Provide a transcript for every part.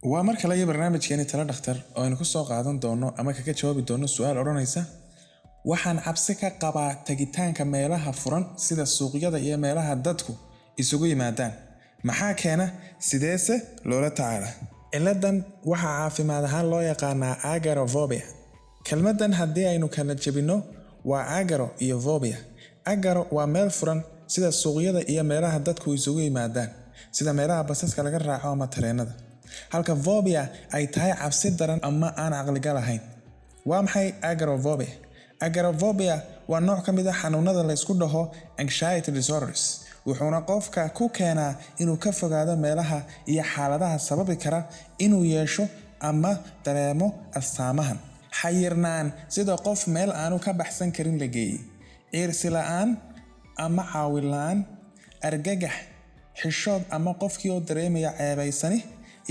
waa marka laga barnaamijkeeni tala dhakhtar oo aynu ku soo qaadan doono ama kaga jawaabi doono su'aal odhanaysa waxaan cabsi ka qabaa tagitaanka meelaha furan sida suuqyada iyo meelaha dadku isugu yimaadaan maxaa keena sideese loola tacaala ciladan waxa caafimaad ahaan loo yaqaanaa agoraphobia kelmadan haddii aynu kala jabino waa agoro iyo phobia agoro waa meel furan sida suuqyada iyo meelaha dadku isugu yimaadaan sida meelaha basaska laga raaco ama tareenada halka phobia ay tahay cabsi daran ama aan caqliga lahayn waa maxay agoraphobia agoraphobia waa nooc ka mid ah xanuunada la isku dhaho anxiety disorders wuxuuna qofka ku keenaa inuu ka fogaado meelaha iyo xaaladaha sababi kara inuu yeesho ama dareemo astaamahan xayirnaan sida qof meel aanu ka baxsan karin la geeyey ciirsi la'aan ama caawin la'aan argagax xishood ama qofkii oo dareemaya ceebaysani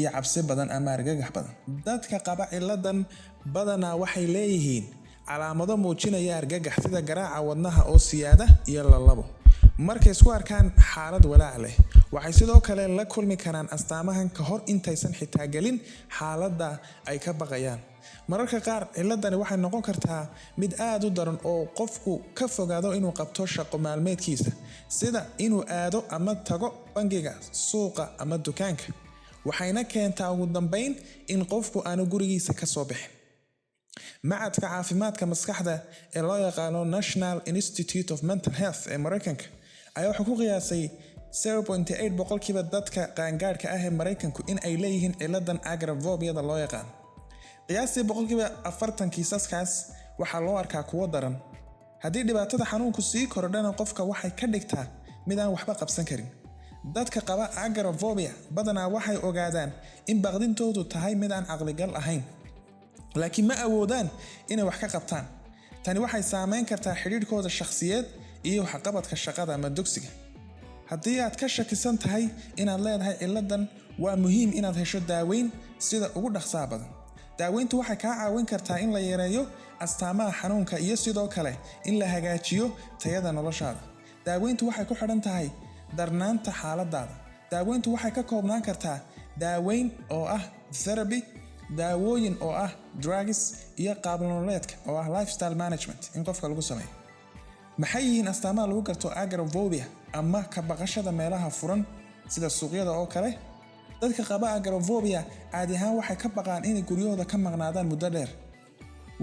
iyo cabsi badan ama argagax badan dadka qaba ciladan badanaa waxay leeyihiin calaamado muujinaya argagax sida garaaca wadnaha oo siyaada iyo lalabo markay isku arkaan xaalad walaac leh waxay sidoo kale la kulmi karaan astaamahan ka hor intaysan xitaa gelin xaaladda ay ka baqayaan mararka qaar ciladani waxay noqon kartaa mid aad u daran oo qofku ka fogaado inuu qabto shaqo maalmeedkiisa sida inuu aado ama tago bangiga suuqa ama dukaanka waxayna keentaa ugu dambeyn in qofku aanu gurigiisa ka soo bixin macadka caafimaadka maskaxda ee loo yaqaano National Institute of Mental Health ee Mareykanka ayaa wuxuu ku qiyaasay 0.8% dadka qaangaarka ah ee Mareykanku in ay leeyihiin ciladan agoraphobia loo yaqaan qiyaastii 40% kiisaskaas waxaa loo arkaa kuwo daran haddii dhibaatada xanuunku sii kordhana qofka waxay ka dhigtaa mid aan waxba qabsan karin dadka qaba agoraphobia badanaa waxay ogaadaan in baqdintoodu tahay mid aan caqligal ahayn laakiin ma awoodaan inay wax ka qabtaan tani waxay saameyn kartaa xiriirkooda shakhsiyeed iyo waxqabadka shaqada ama dugsiga haddii aad ka shakisan tahay inaad leedahay ciladan waa muhiim inaad hesho daaweyn sida ugu dhaqsaha badan daaweyntu waxay kaa caawin kartaa in la yareeyo astaamaha xanuunka iyo sidoo kale in la hagaajiyo tayada noloshaada daaweyntu waxay ku xidhan tahay darnaanta xaaladaada daaweyntu waxay ka koobnaan kartaa daaweyn oo ah therapy daawooyin oo ah drugs iyo qaab nololeedka oo ah lifestyle management in qofka lagu sameeyo maxay yihiin astaamaha lagu garto agoraphobia ama ka baqashada meelaha furan sida suuqyada oo kale dadka qaba agoraphobia caadi ahaan waxay ka baqaan inay guryahooda ka maqnaadaan muddo dheer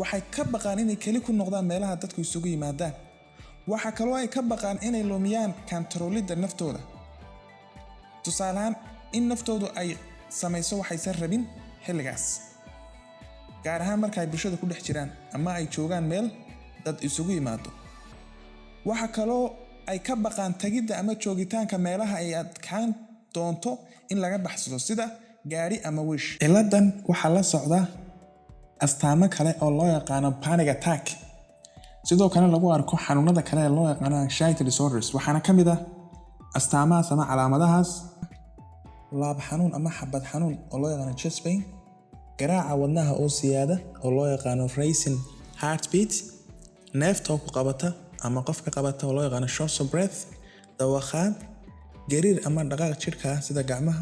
waxay ka baqaan inay keli ku noqdaan meelaha dadku isugu yimaadaan waxa kaloo ay ka baqaan inay lumiyaan kantaroolidda naftooda tusaalahaan in naftoodu ay samayso waxaysan rabin xilligaas gaar ahaan marka ay bulshada ku dhex jiraan ama ay joogaan meel dad isugu yimaado waxa kaloo ay ka baqaan tagidda ama joogitaanka meelaha ay adkaan doonto in laga baxsado sida gaari ama wiish ciladan waxaa la socda astaamo kale oo loo yaqaano panic attack sidoo kale lagu arko xanuunada kale ee loo yaqaano anxiety disorders waxaana ka mid ah astaamahaas ama calaamadahaas laab xanuun ama xabad xanuun oo loo yaqaano chest pain garaaca wadnaha oo siyaada oo loo yaqaano racing heartbeat neefta oo ku qabata ama qofka qabata oo loo yaqaano short of breath dawakhaad gariir ama dhaqaaq jidhka sida gacmaha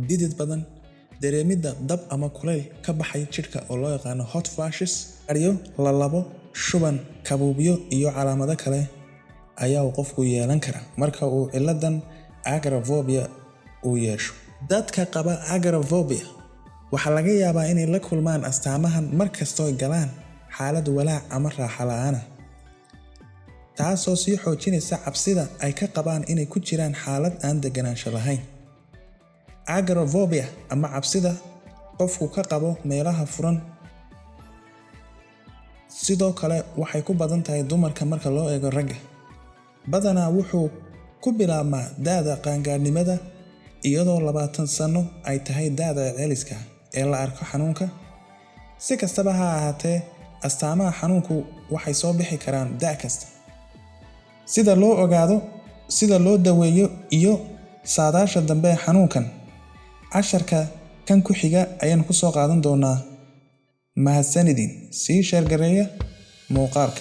didid badan dareemidda dab ama kuleyl ka baxay jidhka oo loo yaqaano hot flashes ariyo lalabo shuban kabuubyo iyo calaamado kale ayaa qofku yeelan kara marka uu ciladan agoraphobia uu yeesho dadka qaba agoraphobia waxaa laga yaabaa inay la kulmaan astaamahan markastoo ay galaan xaalad walaac ama raaxo la'aan taasoo sii xoojinaysa cabsida ay ka qabaan inay ku jiraan xaalad aan deganaansho lahayn agoraphobia ama cabsida qofku ka qabo meelaha furan sidoo kale waxay ku badan tahay dumarka marka loo eego ragga badanaa wuxuu ku bilaabmaa da'da qaangaarnimada iyadoo 20 sano ay tahay da'da celiska ee la arko xanuunka si kastaba ha ahaatee astaamaha xanuunku waxay soo bixi karaan da' kasta sida loo ogaado sida loo daweeyo iyo saadaasha dambe ee xanuunkan casharka kan ku xiga ayaan ku soo qaadan doonaa mahadsanidin sii sheer gareeya muuqaalka